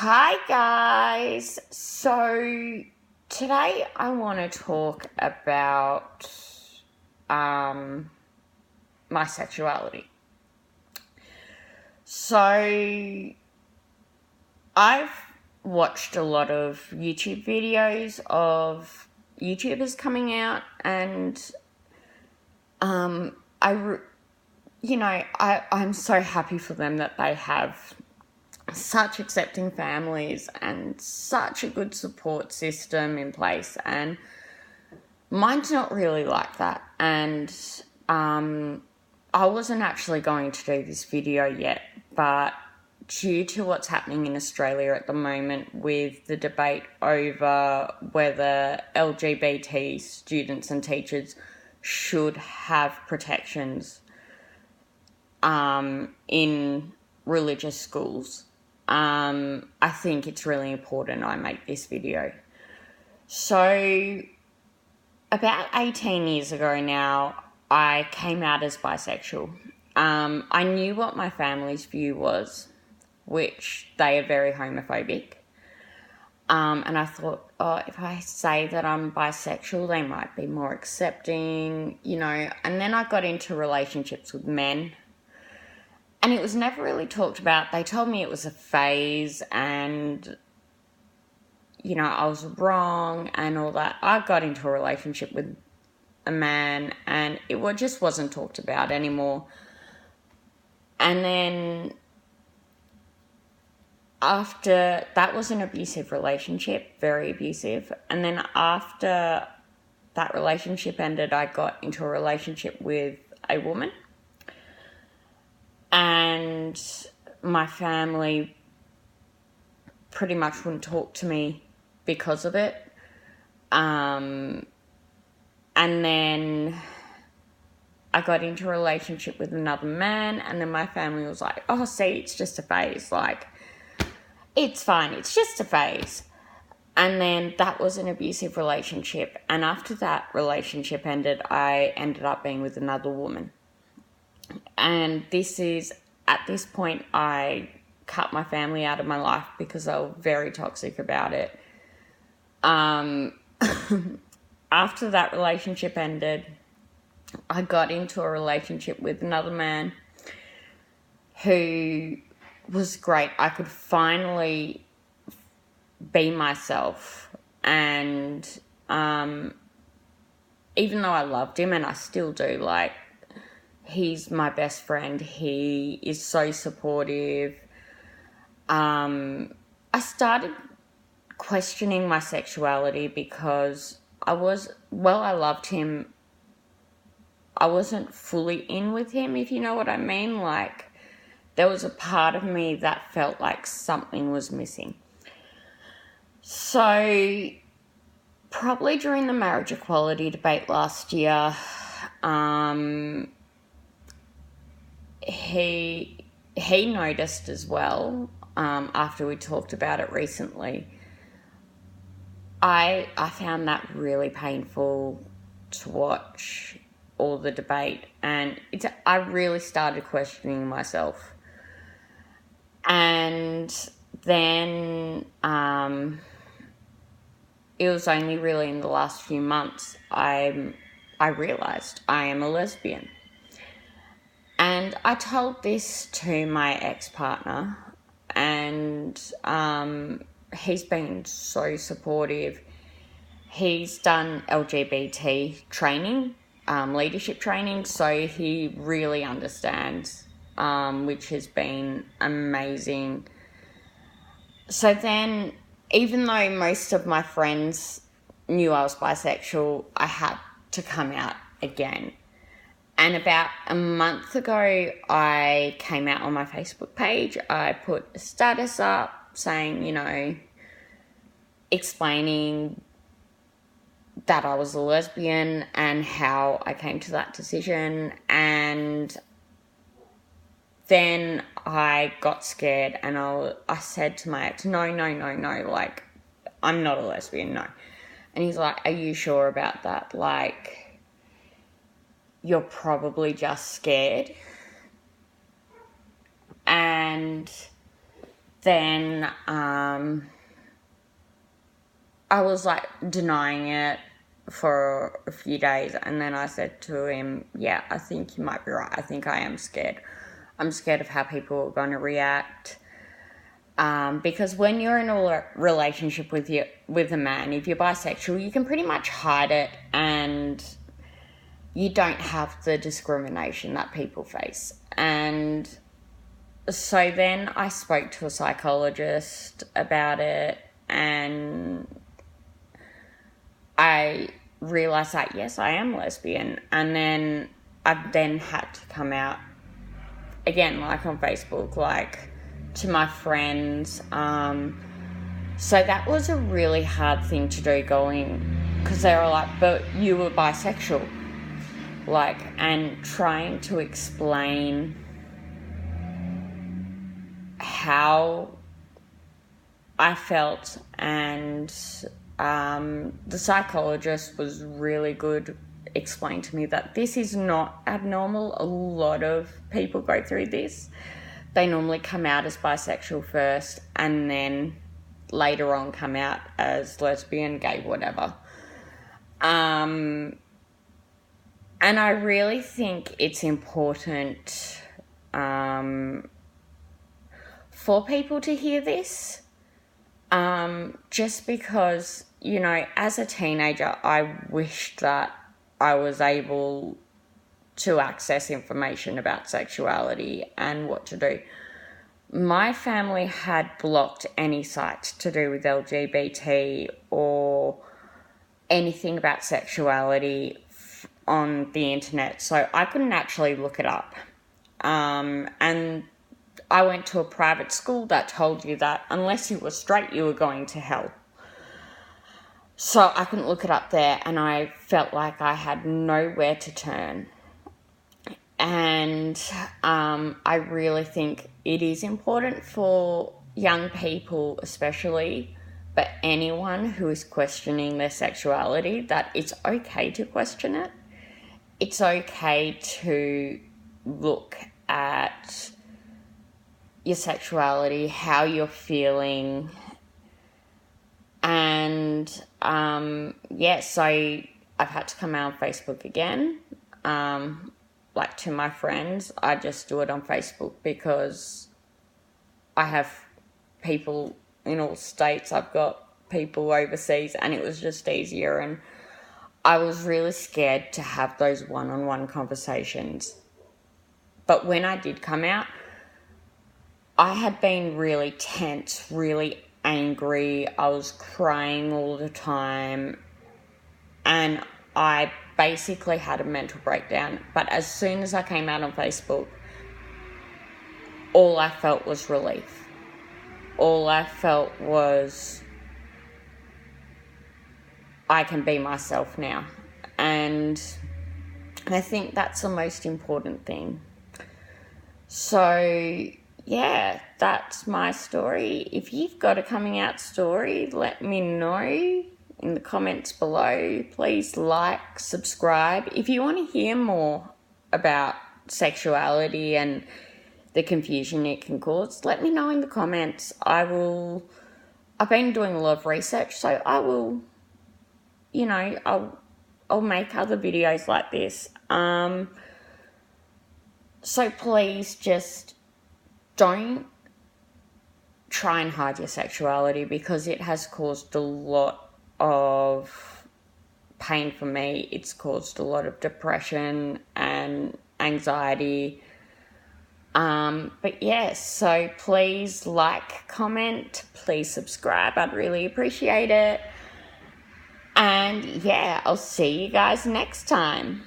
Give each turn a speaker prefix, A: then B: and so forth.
A: Hi guys. So today I want to talk about my sexuality. So I've watched a lot of YouTube videos of YouTubers coming out, and I'm so happy for them that they have such accepting families and such a good support system in place, and mine's not really like that. And I wasn't actually going to do this video yet, but due to what's happening in Australia at the moment with the debate over whether LGBT students and teachers should have protections in religious schools, I think it's really important I make this video. So about 18 years ago now, I came out as bisexual. I knew what my family's view was, which they are very homophobic. And I thought, if I say that I'm bisexual, they might be more accepting, And then I got into relationships with men, and it was never really talked about. They told me it was a phase and, I was wrong and all that. I got into a relationship with a man and it just wasn't talked about anymore. And then after that was an abusive relationship, very abusive. And then after that relationship ended, I got into a relationship with a woman. And my family pretty much wouldn't talk to me because of it. And then I got into a relationship with another man, and then my family was like, oh, see, it's just a phase. Like, it's fine. It's just a phase. And then that was an abusive relationship. And after that relationship ended, I ended up being with another woman. And at this point, I cut my family out of my life because they were very toxic about it. After that relationship ended, I got into a relationship with another man who was great. I could finally be myself. And even though I loved him, and I still do, he's my best friend. He is so supportive. I started questioning my sexuality because I loved him. I wasn't fully in with him, if you know what I mean. There was a part of me that felt like something was missing. So probably during the marriage equality debate last year, he noticed as well, after we talked about it recently. I found that really painful to watch, all the debate, and I really started questioning myself. And then it was only really in the last few months I realised I am a lesbian. And I told this to my ex-partner, and he's been so supportive. He's done LGBT training, leadership training, so he really understands, which has been amazing. So then, even though most of my friends knew I was bisexual, I had to come out again. And about a month ago, I came out on my Facebook page. I put a status up saying, explaining that I was a lesbian and how I came to that decision. And then I got scared and I said to my ex, no, I'm not a lesbian, no. And he's like, are you sure about that? You're probably just scared. And then I was like denying it for a few days, and then I said to him, yeah, I think you might be right. I think I am scared. I'm scared of how people are going to react. Because when you're in a relationship with a man, if you're bisexual, you can pretty much hide it, and you don't have the discrimination that people face. And so then I spoke to a psychologist about it, and I realised that, yes, I am lesbian. And then I've then had to come out again, like on Facebook, like to my friends. So that was a really hard thing to do, going, because they were like, but you were bisexual. Like, and trying to explain how I felt, and the psychologist was really good, explained to me that this is not abnormal. A lot of people go through this. They normally come out as bisexual first, and then later on come out as lesbian, gay, whatever. And I really think it's important for people to hear this. Just because, you know, as a teenager, I wished that I was able to access information about sexuality and what to do. My family had blocked any sites to do with LGBT or anything about sexuality on the internet, so I couldn't actually look it up. And I went to a private school that told you that unless you were straight, you were going to hell. So I couldn't look it up there, and I felt like I had nowhere to turn. And I really think it is important for young people especially, but anyone who is questioning their sexuality, that it's okay to question it. It's okay to look at your sexuality, how you're feeling. And so I've had to come out on Facebook again. Like to my friends, I just do it on Facebook because I have people in all states. I've got people overseas, and it was just easier. And I was really scared to have those one-on-one conversations. But when I did come out, I had been really tense, really angry. I was crying all the time, and I basically had a mental breakdown. But as soon as I came out on Facebook, all I felt was relief. All I felt was, I can be myself now. And I think that's the most important thing. So yeah, that's my story. If you've got a coming out story, let me know in the comments below. Please like, subscribe. If you want to hear more about sexuality and the confusion it can cause, let me know in the comments. I've been doing a lot of research, so I will, I'll make other videos like this. So please just don't try and hide your sexuality, because it has caused a lot of pain for me. It's caused a lot of depression and anxiety. But yes, so please like, comment, please subscribe. I'd really appreciate it. And yeah, I'll see you guys next time.